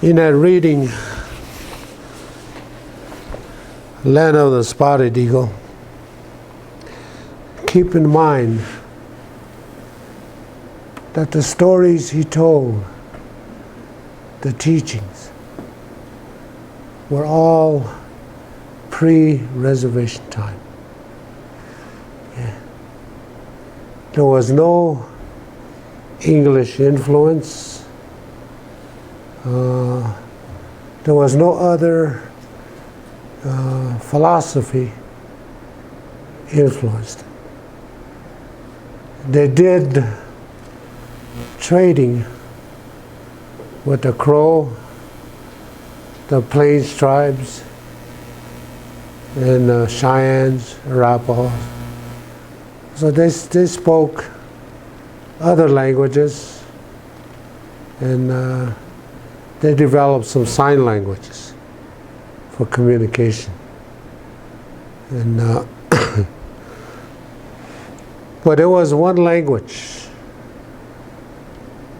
In that reading, Land of the Spotted Eagle, keep in mind that the stories he told, the teachings, were all pre-reservation time. Yeah. There was no English influence. There was no other philosophy influenced it. They did trading with the Crow, the Plains tribes, and Cheyennes, Arapahoes. So they spoke other languages, and they developed some sign languages for communication. And but it was one language,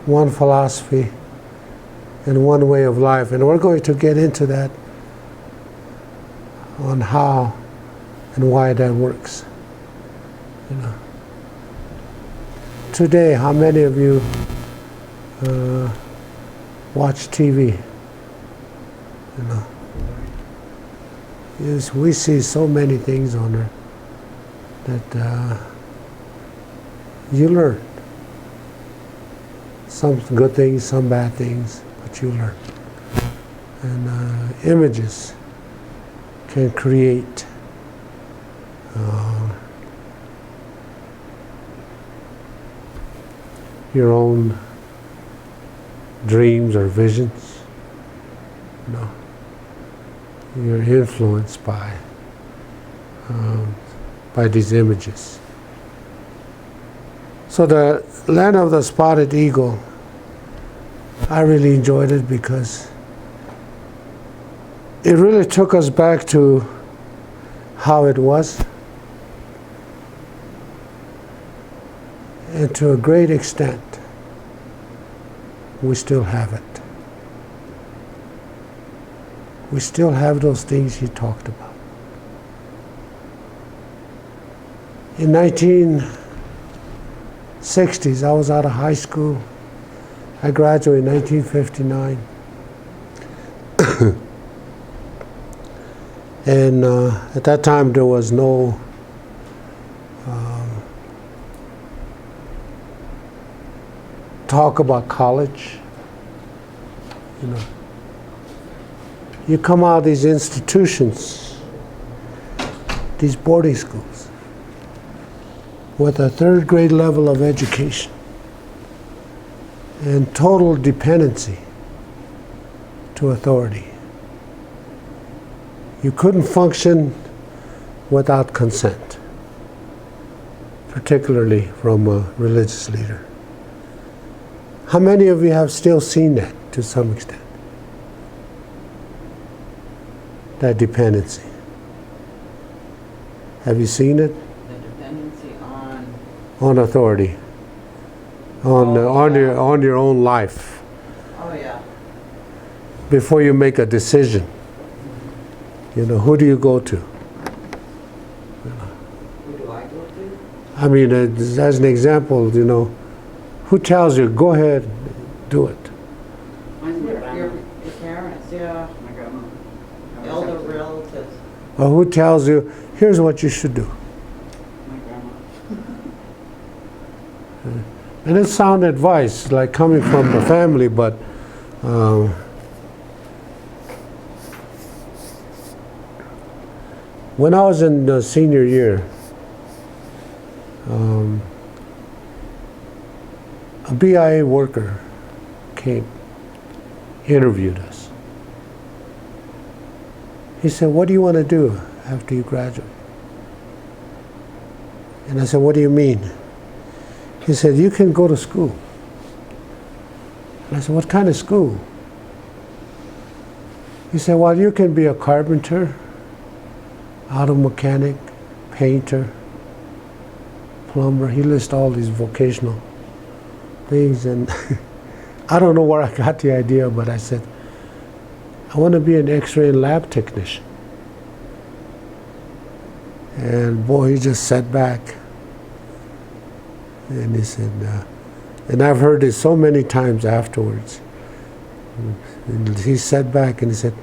one philosophy, and one way of life. And we're going to get into that on how and why that works. You know. Today, how many of you watch TV? You know. Yes, we see so many things on there that you learn. Some good things, some bad things, but you learn. And images can create your own dreams or visions. You know, you're influenced by these images. So the Land of the Spotted Eagle, I really enjoyed it because it really took us back to how it was. And to a great extent, we still have it. We still have those things he talked about. In 1960s, I was out of high school. I graduated in 1959. And at that time, there was no talk about college. You know, you come out of these institutions, these boarding schools, with a third grade level of education and total dependency to authority. You couldn't function without consent, particularly from a religious leader. How many of you have still seen that to some extent? That dependency. Have you seen it? The dependency on authority, on your own life. Oh yeah. Before you make a decision, you know, who do you go to? Who do I go to? I mean, as an example, you know, who tells you, go ahead, do it? Your parents, yeah. My grandma. Elder relatives. Or who tells you, here's what you should do? My grandma. And it's sound advice, like coming from the family, but when I was in the senior year, a BIA worker came, interviewed us. He said, what do you want to do after you graduate? And I said, what do you mean? He said, you can go to school. And I said, what kind of school? He said, well, you can be a carpenter, auto mechanic, painter, plumber. He lists all these vocational things, and I don't know where I got the idea, but I said, I want to be an X-ray lab technician. And boy, he just sat back. And he said, and I've heard it so many times afterwards. And he sat back and he said,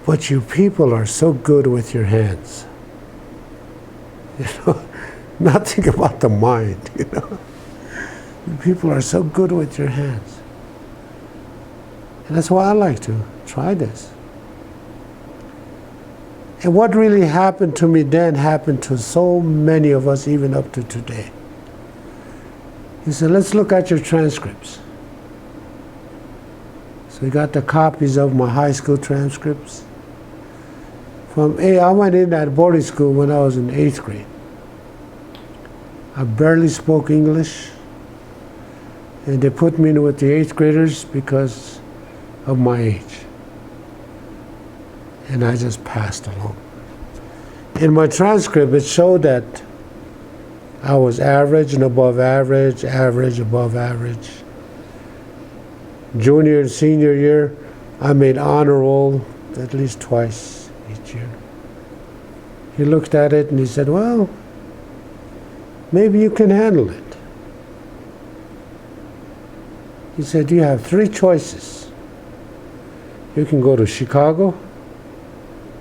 but you people are so good with your hands. You know, nothing about the mind, you know. You people are so good with your hands. And that's why I like to try this. And what really happened to me then happened to so many of us even up to today. He said, let's look at your transcripts. So he got the copies of my high school transcripts. I went in at boarding school when I was in 8th grade. I barely spoke English. And they put me in with the 8th graders because of my age. And I just passed along. In my transcript, it showed that I was average and above average, average, above average. Junior and senior year, I made honor roll at least twice each year. He looked at it and he said, well, maybe you can handle it. He said, you have 3 choices. You can go to Chicago,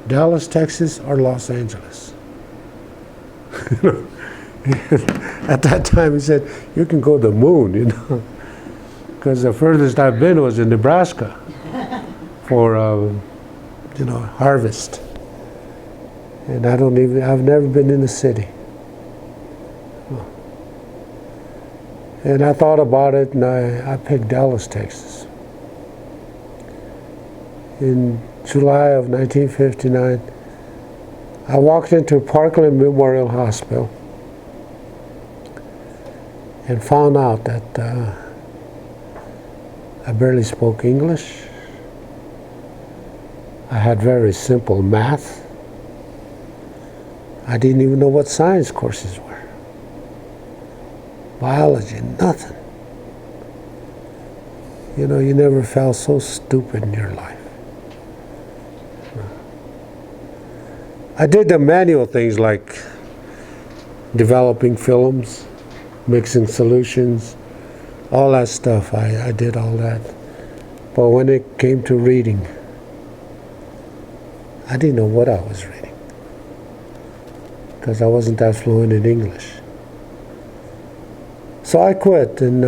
Dallas, Texas, or Los Angeles. At that time, he said, you can go to the moon, you know, because the furthest I've been was in Nebraska for, you know, harvest. And I've never been in the city. And I thought about it, and I picked Dallas, Texas. In July of 1959, I walked into Parkland Memorial Hospital and found out that I barely spoke English. I had very simple math. I didn't even know what science courses were. Biology, nothing. You know, you never felt so stupid in your life. I did the manual things like developing films, mixing solutions, all that stuff. I did all that. But when it came to reading, I didn't know what I was reading because I wasn't that fluent in English. So I quit, and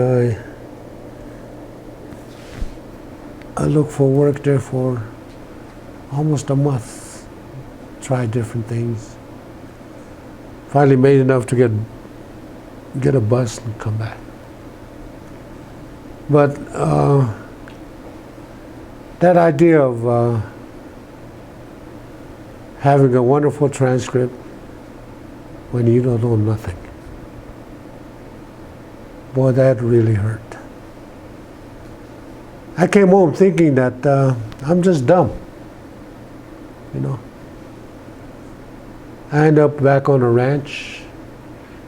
I looked for work there for almost a month. Tried different things. Finally made enough to get a bus and come back. But that idea of having a wonderful transcript when you don't know nothing, boy, that really hurt. I came home thinking that I'm just dumb, you know. I ended up back on a ranch,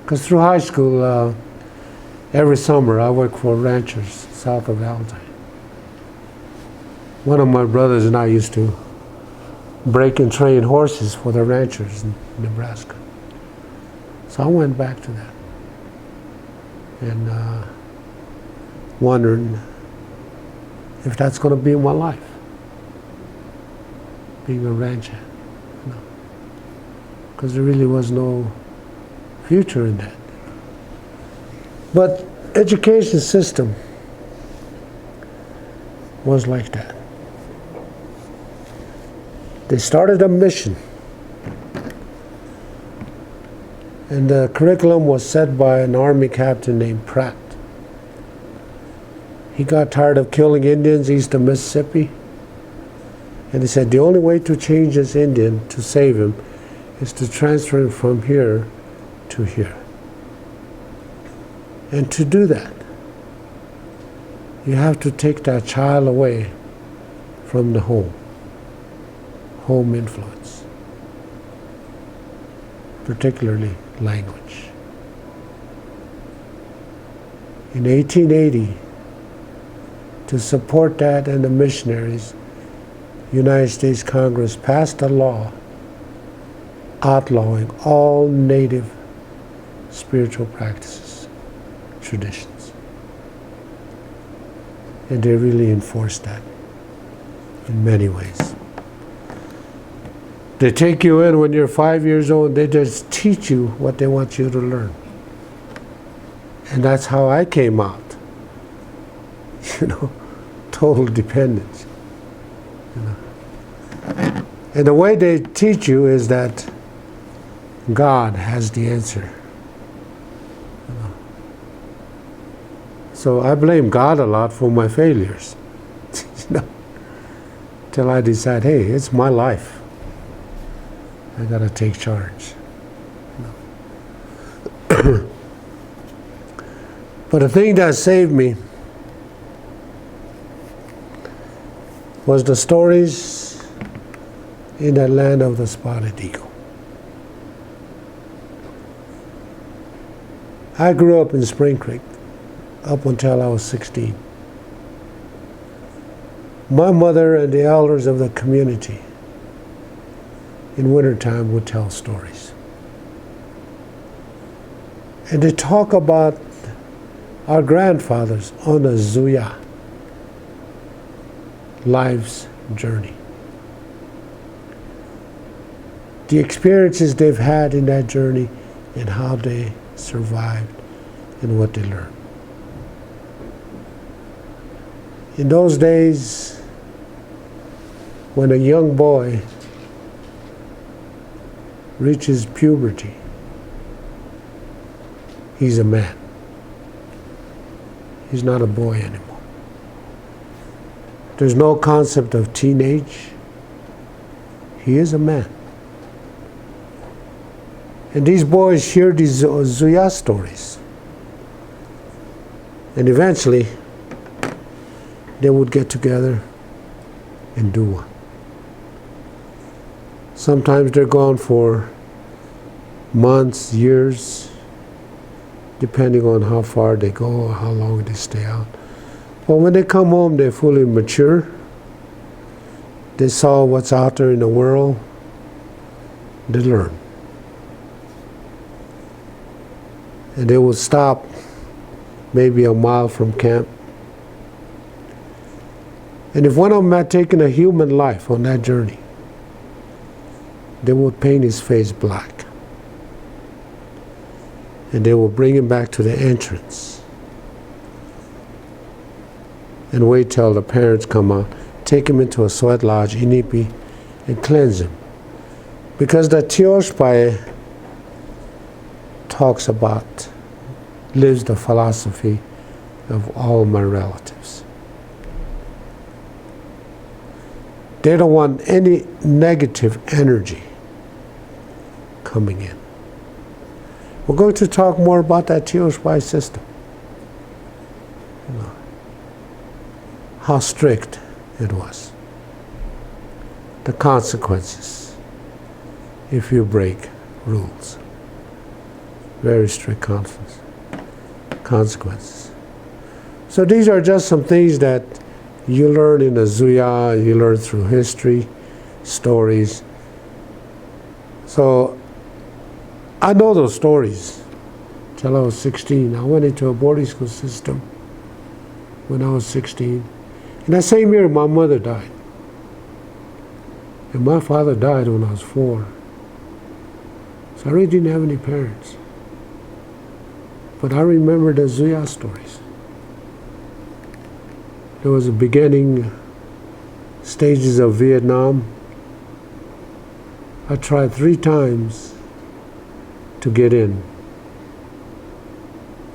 because through high school, every summer I worked for ranchers south of Valentine. One of my brothers and I used to break and train horses for the ranchers in Nebraska. So I went back to that and wondering if that's going to be my life, being a ranch hand. Because there really was no future in that. But education system was like that. They started a mission, and the curriculum was set by an Army captain named Pratt. He got tired of killing Indians east of Mississippi, and he said the only way to change this Indian, to save him, is to transfer him from here to here. And to do that, you have to take that child away from the home influence, particularly language. In 1880, to support that and the missionaries, United States Congress passed a law outlawing all native spiritual practices, traditions. And they really enforced that in many ways. They take you in when you're 5 years old, they just teach you what they want you to learn. And that's how I came out. Total dependence. And the way they teach you is that God has the answer. So I blame God a lot for my failures. Till I decide, hey, it's my life. I gotta take charge. But the thing that saved me was the stories in the land of the spotted eagle. I grew up in Spring Creek up until I was 16. My mother and the elders of the community in wintertime would tell stories. And they talk about our grandfathers on a Zuya life's journey. The experiences they've had in that journey and how they survived and what they learned. In those days, when a young boy reaches puberty, he's a man. He's not a boy anymore. There's no concept of teenage. He is a man. And these boys hear these Zuya stories. And eventually, they would get together and do one. Sometimes they're gone for months, years, depending on how far they go or how long they stay out. But when they come home, they're fully mature. They saw what's out there in the world. They learn. And they will stop maybe a mile from camp. And if one of them had taken a human life on that journey, they would paint his face black. And they will bring him back to the entrance and wait till the parents come out, take him into a sweat lodge, inipi, and cleanse him. Because the Tioshpai talks about, lives the philosophy of all my relatives. They don't want any negative energy coming in. We're going to talk more about that Tioshpai system. How strict it was. The consequences if you break rules. Very strict consequences. So these are just some things that you learn in the Zuya, you learn through history, stories. So I know those stories till I was 16. I went into a boarding school system when I was 16. In that same year, my mother died. And my father died when I was 4. So I really didn't have any parents. But I remember the Zuya stories. There was the beginning stages of Vietnam. I tried 3 times to get in.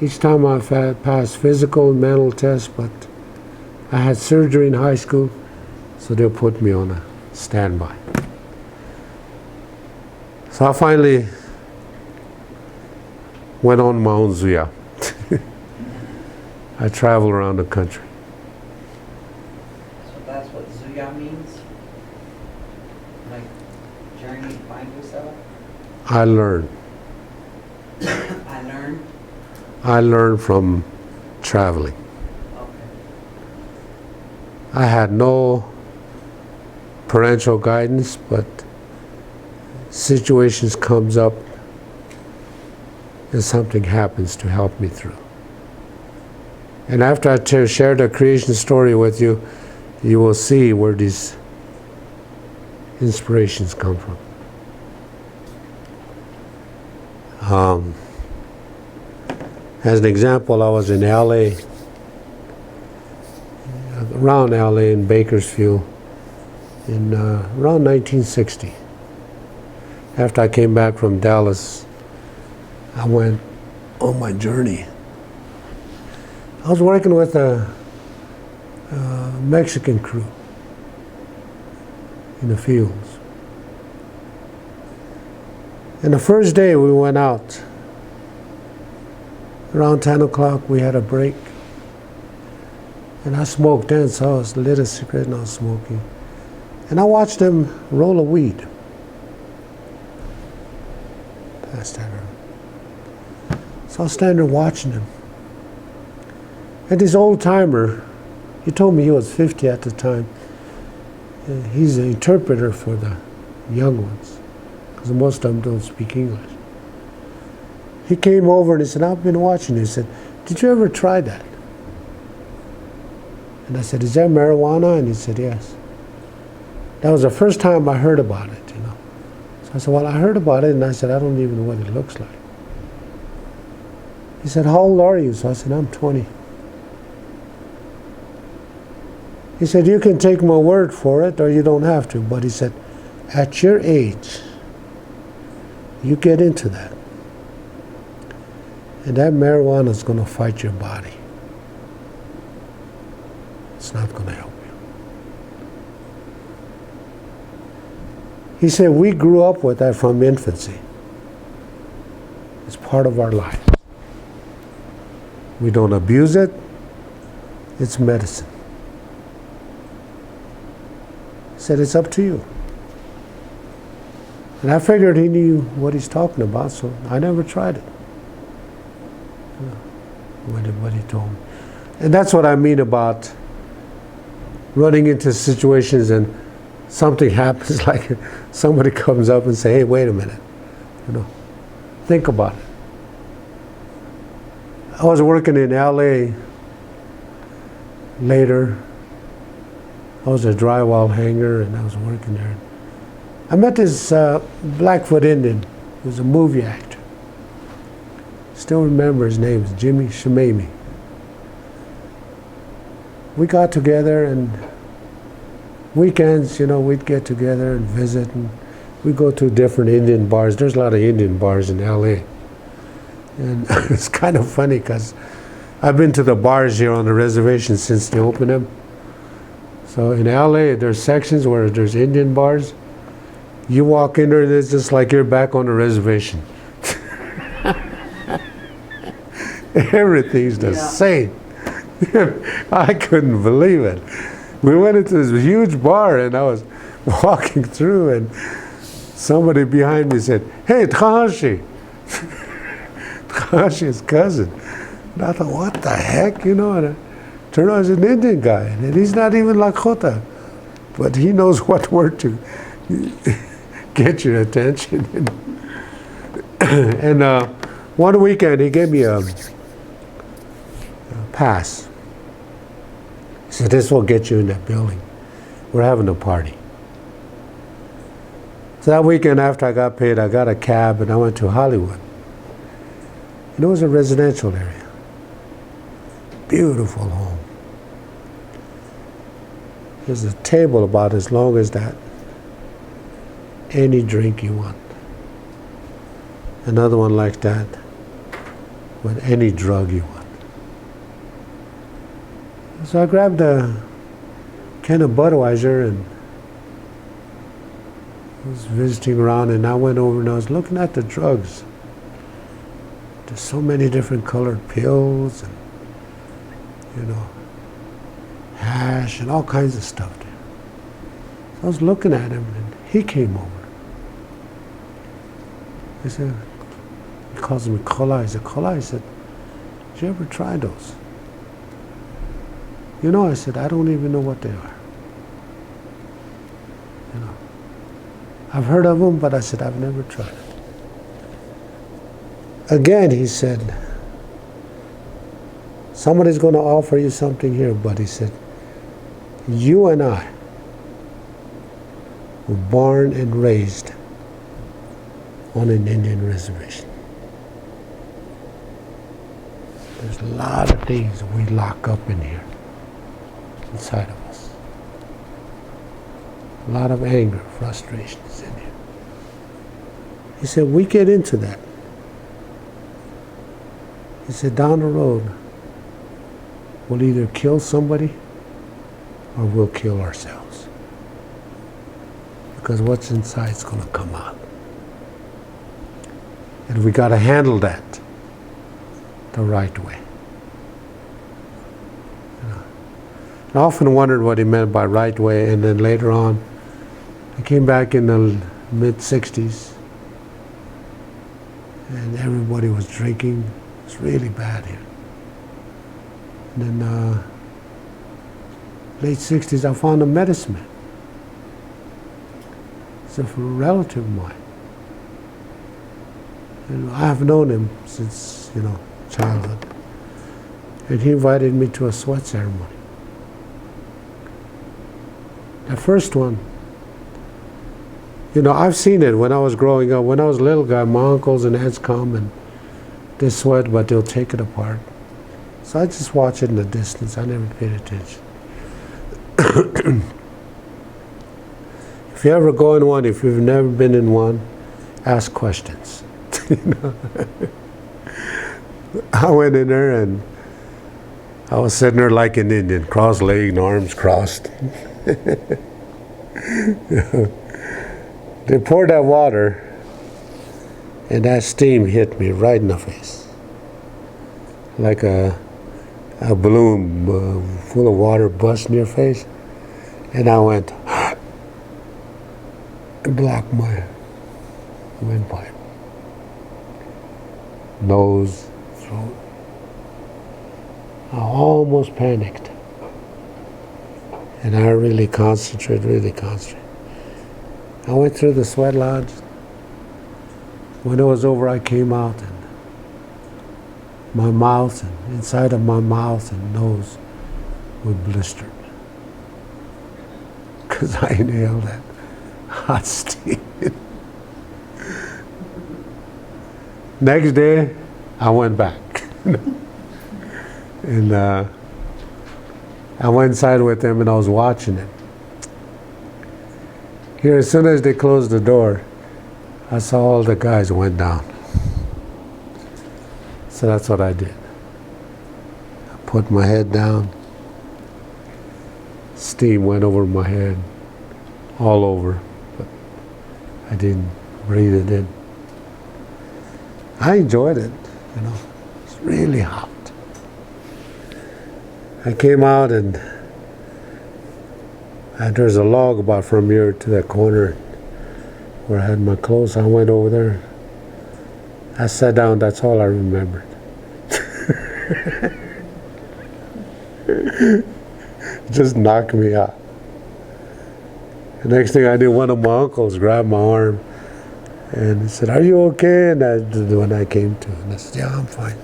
Each time I passed physical and mental tests, but I had surgery in high school, so they'll put me on a standby. So I finally went on my own Zuya. I traveled around the country. So that's what Zuya means? Like, journey to find yourself? I learned. I learned? I learned from traveling. Okay. I had no parental guidance, but situations comes up and something happens to help me through. And after I share the creation story with you, you will see where these inspirations come from. As an example, I was in LA, around LA in Bakersfield, in around 1960. After I came back from Dallas, I went on my journey. I was working with a Mexican crew in the fields. And the first day we went out, around 10 o'clock we had a break. And I smoked then, so I was lit a cigarette and I was smoking. And I watched them roll a weed. Pass that around. So I was standing there watching them. And this old timer, he told me he was 50 at the time. He's an interpreter for the young ones, because most of them don't speak English. He came over and he said, I've been watching you. He said, did you ever try that? And I said, is that marijuana? And he said, yes. That was the first time I heard about it, you know. So I said, well, I heard about it, and I said, I don't even know what it looks like. He said, how old are you? So I said, I'm 20. He said, you can take my word for it, or you don't have to. But he said, at your age, you get into that. And that marijuana is going to fight your body. It's not going to help you. He said, we grew up with that from infancy. It's part of our life. We don't abuse it. It's medicine. He said, it's up to you. And I figured he knew what he's talking about, so I never tried it. What he told me. And that's what I mean about running into situations and something happens, like somebody comes up and say, hey, wait a minute. You know, think about it. I was working in LA later. I was a drywall hanger and I was working there. I met this Blackfoot Indian. He was a movie actor. Still remember his name, is Jimmy Shimami. We got together, and weekends, you know, we'd get together and visit, and we'd go to different Indian bars. There's a lot of Indian bars in LA. And it's kind of funny because I've been to the bars here on the reservation since they opened them. So in LA, there's sections where there's Indian bars. You walk in there, it's just like you're back on the reservation. Everything's the same. I couldn't believe it. We went into this huge bar and I was walking through and somebody behind me said, hey, Takahashi. Takahashi's cousin. And I thought, what the heck, you know? And I turned out he's an Indian guy, and he's not even Lakota, but he knows what word to get your attention. And one weekend he gave me a pass. He said, this will get you in that building. We're having a party. So that weekend after I got paid, I got a cab and I went to Hollywood. And it was a residential area. Beautiful home. There's a table about as long as that. Any drink you want. Another one like that with any drug you want. So I grabbed a can of Budweiser and was visiting around, and I went over and I was looking at the drugs. There's so many different colored pills and, you know, hash and all kinds of stuff there. So I was looking at him and he came over. He said, he calls me cola. I said, cola? I said, did you ever try those? You know, I said, I don't even know what they are. You know, I've heard of them, but I said, I've never tried it. Again, he said, somebody's going to offer you something here, but he said, you and I were born and raised on an Indian reservation. There's a lot of things we lock up in here, inside of us. A lot of anger, frustrations in here. He said, we get into that. He said, down the road, we'll either kill somebody or we'll kill ourselves. Because what's inside is going to come out. And we got to handle that the right way. You know? I often wondered what he meant by right way, and then later on, I came back in the mid-60s, and everybody was drinking. It was really bad here. And then late 60s, I found a medicine man. It's a relative of mine. And I have known him since, childhood. And he invited me to a sweat ceremony. The first one, I've seen it when I was growing up. When I was a little guy, my uncles and aunts come and they sweat, but they'll take it apart. So I just watch it in the distance. I never paid attention. If you ever go in one, if you've never been in one, ask questions. I went in there and I was sitting there like an Indian, cross-legged, arms crossed. They poured that water and that steam hit me right in the face. Like a balloon full of water bust in your face. And I went, and blocked my windpipe. Nose, throat. I almost panicked. And I really concentrated. I went through the sweat lodge. When it was over, I came out, and my mouth and inside of my mouth and nose were blistered. Because I inhaled that hot steam. Next day, I went back. And I went inside with them and I was watching it. Here, as soon as they closed the door, I saw all the guys went down. So that's what I did. I put my head down. Steam went over my head, all over, but I didn't breathe it in. I enjoyed it, It's really hot. I came out and there's a log about from here to that corner where I had my clothes. I went over there. I sat down. That's all I remembered. Just knocked me out. The next thing I knew, one of my uncles grabbed my arm and he said, "Are you okay?" And that's when I came to. And I said, "Yeah, I'm fine."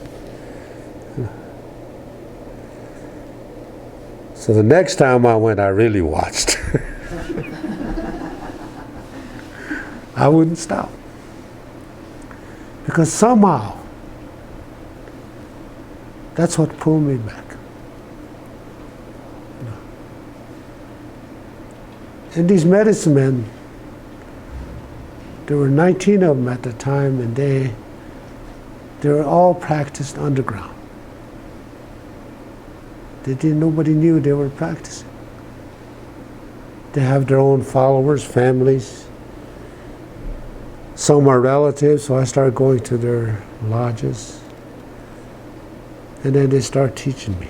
So the next time I went, I really watched. I wouldn't stop. Because somehow, that's what pulled me back. And these medicine men, there were 19 of them at the time, and they were all practiced underground. Nobody knew they were practicing. They have their own followers, families. Some are relatives, so I started going to their lodges. And then they start teaching me.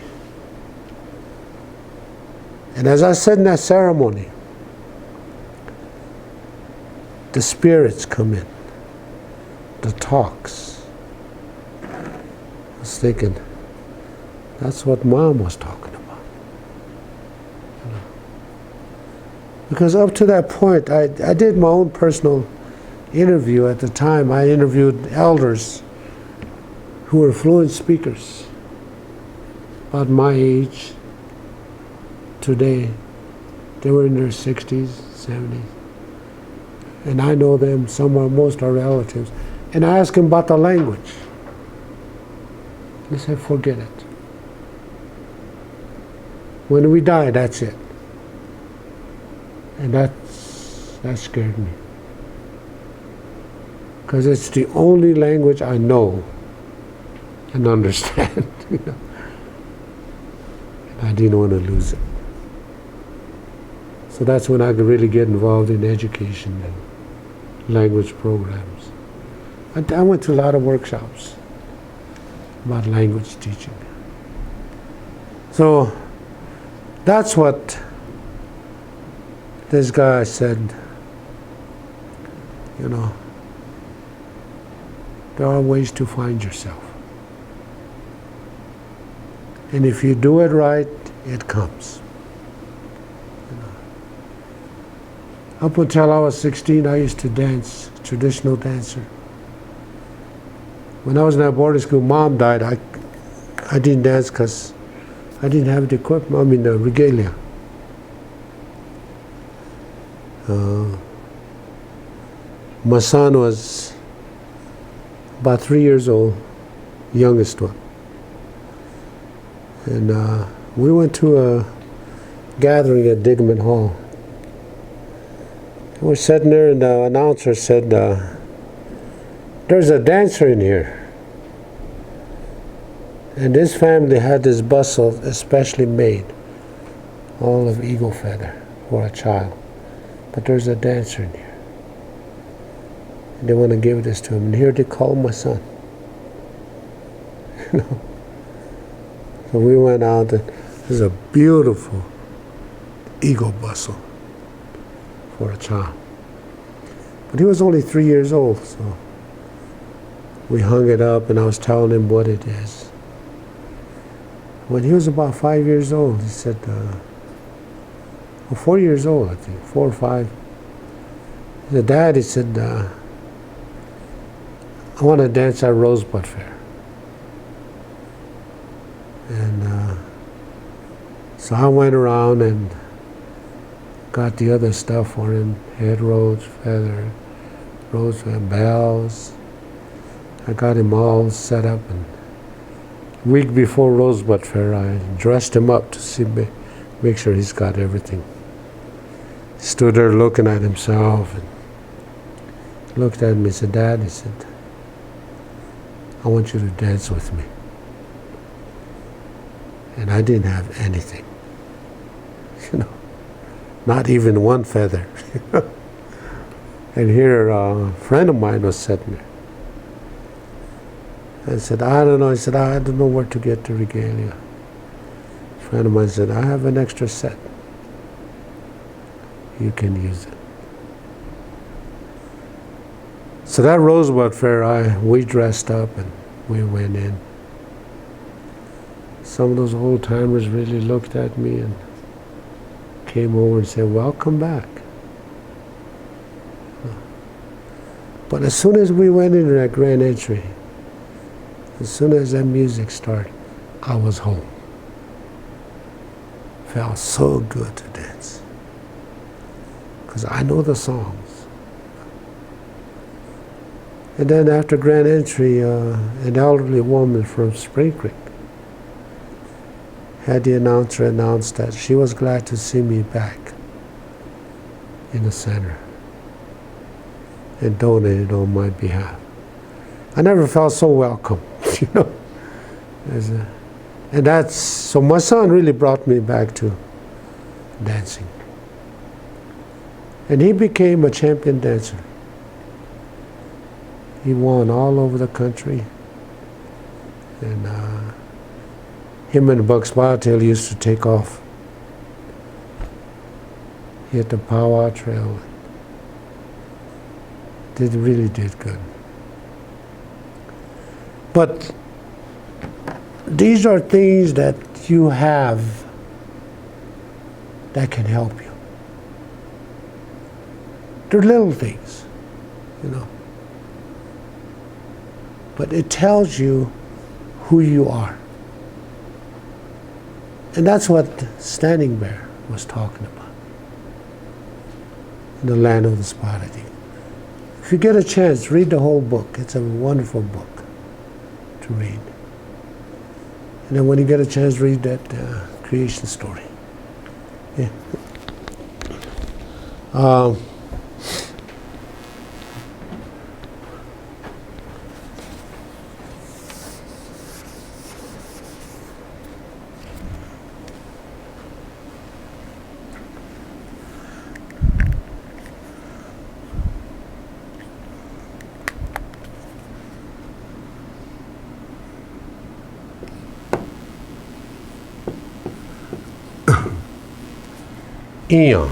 And as I said in that ceremony, the spirits come in, the talks. I was thinking, that's what Mom was talking about. Because up to that point, I did my own personal interview at the time. I interviewed elders who were fluent speakers about my age today. They were in their 60s, 70s. And I know them, most are relatives. And I asked them about the language. They said, forget it. When we die, that's it. And that scared me. Because it's the only language I know and understand. You know? And I didn't want to lose it. So that's when I could really get involved in education and language programs. I went to a lot of workshops about language teaching. So that's what this guy said, you know, there are ways to find yourself. And if you do it right, it comes. You know. Up until I was 16, I used to dance, traditional dancer. When I was in that boarding school, Mom died. I didn't dance because I didn't have the equipment, I mean the regalia. My son was about 3 years old, youngest one. And we went to a gathering at Digman Hall. We were sitting there and the announcer said, there's a dancer in here. And this family had this bustle especially made, all of eagle feather for a child. But there's a dancer in here. And they want to give this to him. And here they call my son. You know? So we went out and there's a beautiful eagle bustle for a child. But he was only 3 years old, so we hung it up and I was telling him what it is. When he was about 5 years old, he said, 4 years old, I think, 4 or 5. He said, Dad, he said, I want to dance at Rosebud Fair. And so I went around and got the other stuff for him, head rolls, feather, rose and bells. I got him all set up, and a week before Rosebud Fair, I dressed him up to make sure he's got everything. He stood there looking at himself and looked at me and said, Dad, he said, I want you to dance with me. And I didn't have anything, you know, not even one feather. And here a friend of mine was sitting there. I said, I don't know. He said, I don't know where to get the regalia. A friend of mine said, I have an extra set. You can use it. So that Rosebud Fair, we dressed up and we went in. Some of those old timers really looked at me and came over and said, welcome back. But as soon as we went into that grand entry, as soon as that music started, I was home. Felt so good to dance. Because I know the songs. And then after grand entry, an elderly woman from Spring Creek had the announcer announce that she was glad to see me back in the center and donated on my behalf. I never felt so welcome, you know. So my son really brought me back to dancing. And he became a champion dancer. He won all over the country. And him and Bugs Bobtail used to take off. Hit the powwow trail. Really did good. But these are things that you have that can help you. They're little things, you know. But it tells you who you are. And that's what Standing Bear was talking about in the land of the spotted eagle. If you get a chance, read the whole book. It's a wonderful book to read. And then when you get a chance, read that creation story. Yeah. Eon.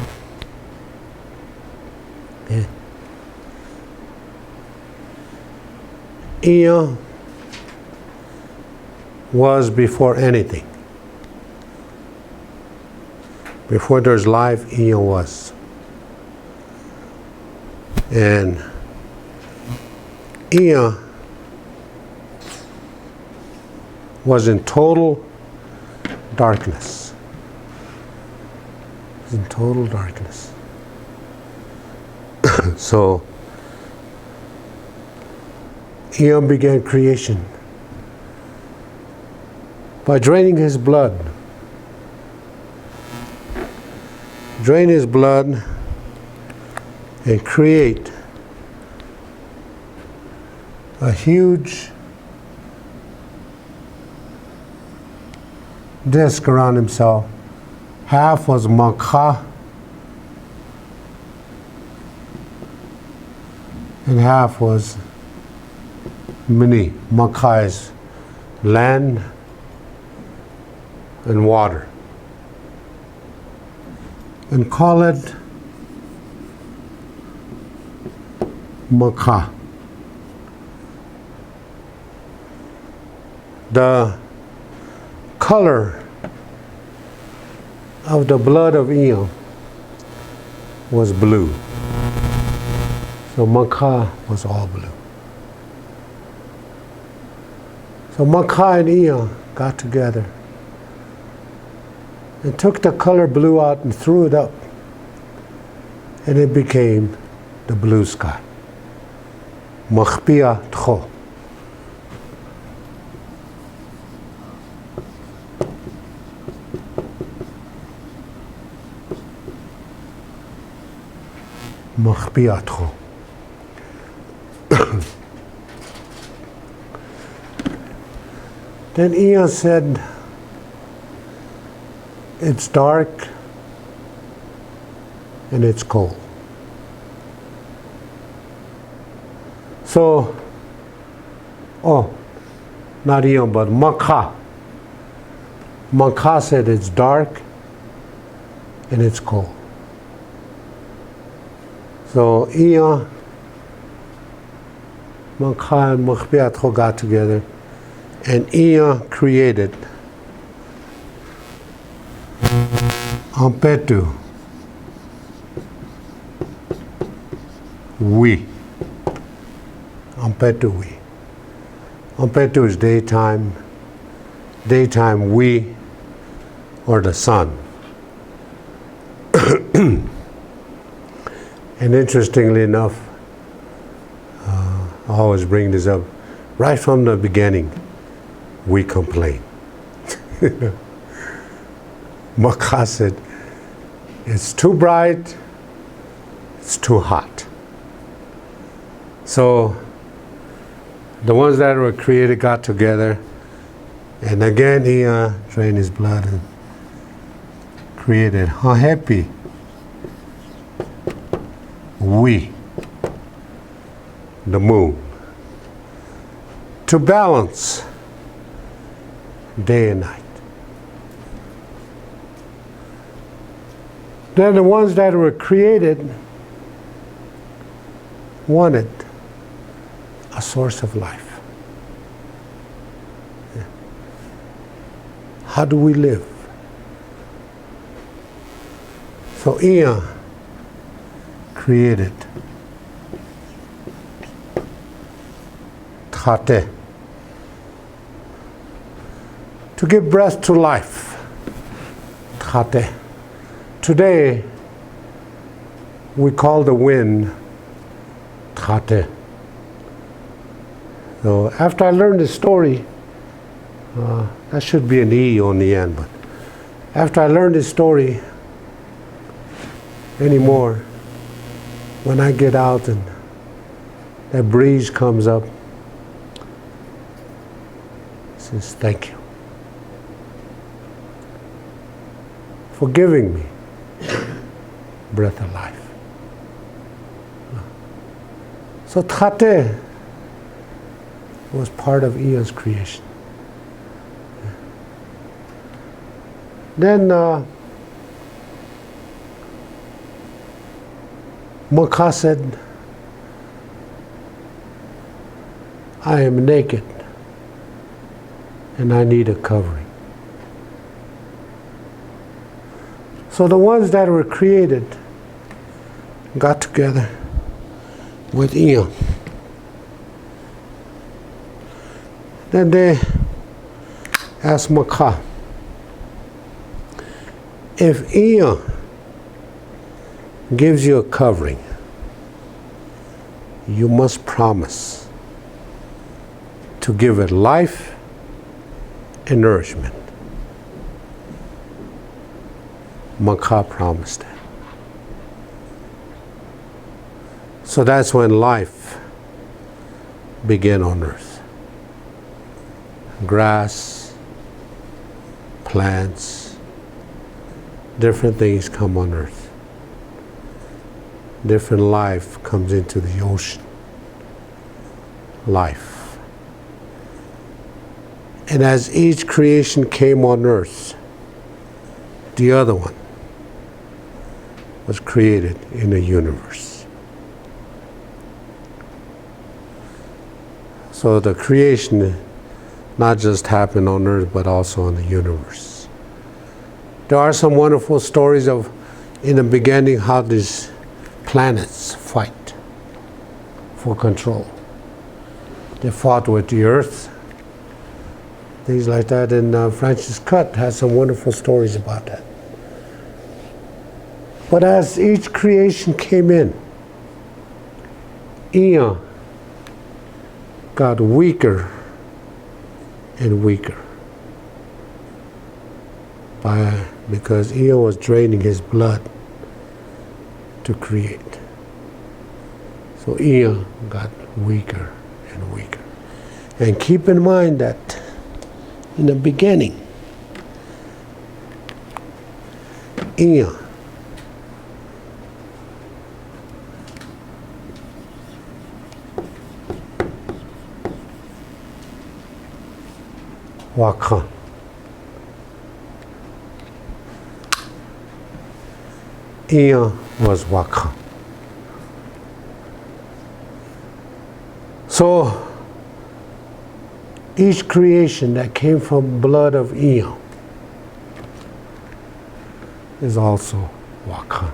Yeah. Eon was before anything. Before there's life, Eon was. And Eon was in total darkness. In total darkness. So Eon began creation by draining his blood. Drain his blood and create a huge disc around himself. Half was Makha and half was Mini. Makha is land and water. And call it Makha. The color of the blood of Eon was blue. So Makha was all blue. So Makha and Eon got together and took the color blue out and threw it up, and it became the blue sky. Makhpia Tcho. Makhpia Tcho. Then Eon said, it's dark and it's cold. So, not Eon, but Makha. Makha said it's dark and it's cold. So Eon, Makha and Makhpia Tcho got together, and Eon created Ampetu. We. Ampetu we. Ampetu is daytime. Daytime we, or the sun. And interestingly enough, I always bring this up, right from the beginning, we complain. Makha said, it's too bright, it's too hot. So the ones that were created got together, and again he drained his blood and created happy. We, the moon, to balance day and night. Then the ones that were created wanted a source of life. Yeah. How do we live? So Eon created. Tate. To give breath to life. Tate. Today, we call the wind Tate. So after I learned this story, that should be an E on the end, but after I learned this story anymore, when I get out and that breeze comes up, it says, thank you for giving me breath of life. So Tate was part of Eon's creation. Then Maka said, I am naked and I need a covering. So the ones that were created got together with Eon. Then they asked Maka, if Eon gives you a covering, you must promise to give it life and nourishment. Maka promised that. So that's when life began on earth. Grass, plants, different things come on earth. Different life comes into the ocean. Life. And as each creation came on earth, the other one was created in the universe. So the creation not just happened on earth, but also in the universe. There are some wonderful stories of, in the beginning, how these planets fight for control. They fought with the earth, things like that, and Francis Cutt has some wonderful stories about that. But as each creation came in, Eon got weaker and weaker because Eon was draining his blood to create. So Eon got weaker and weaker. And keep in mind that in the beginning, Eon Wakan. Eon was Wakan. So each creation that came from blood of Eon is also Wakan.